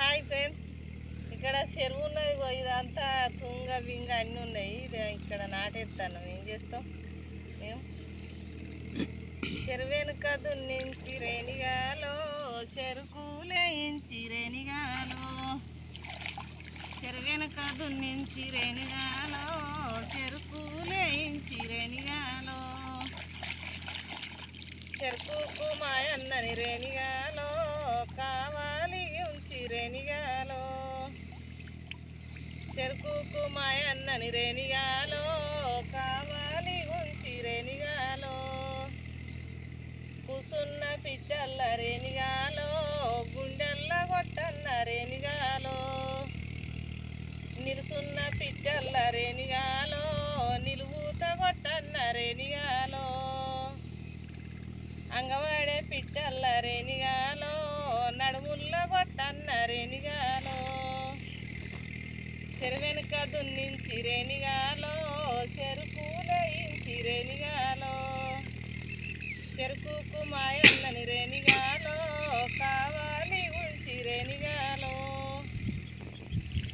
Hi friends, ఇక్కడ చెరువు ఉన్నది. ఇదంతా తుంగ బింగ అన్నీ ఉన్నాయి. ఇది ఇక్కడ నాటేస్తాను. ఏం చేస్తాం మేము? చెరువెనుక దున్నించి రేణిగాలో చెరుకులేయించి రేణిగాలో, చెరువెనుక దున్నించి రేణిగాలో చెరుకులేయించి రేణిగాలో, చెరుకుకు మాయన్నని రేణిగాలో కావాలి ఉంచి రేణిగాలో, చెరుకుకు మాయన్నని రేణిగాలో కావాలి ఉంచి రేణిగాలో, కూసున్న పిట్టల్ల రేణిగాలో గుండెల్ల కొట్టన్న రేణిగాలో, నిలుసున్న పిట్టల్ల రేణిగాలో నిలువుత కొట్టన్న రేణిగాలో, అంగవాడే పిట్టల్ల రేణిగాలో నడుముల్ల కొట్టన్న రేణిగాలో, చెరువెనుక దున్నించి రేణిగాలో చెరుకులేయించి రేణిగాలో, చెరుకుకు మాయన్నని రేణిగాలో కావాలి ఉంచి రేణిగాలో,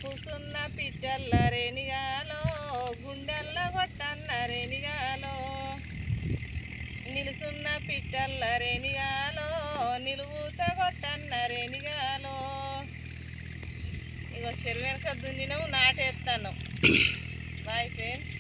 కూసున్న పిట్టల్ల రేణిగాలో గుండెల్ల కొట్టన్న రేణిగాలో, నిలుసున్న పిట్టల్ల రేణిగాలో నిలువుత కొట్టన్న రేణిగాలో. ఇగో చెరువు వెనక దున్నినాము, నాటేస్తాను. Bye friends.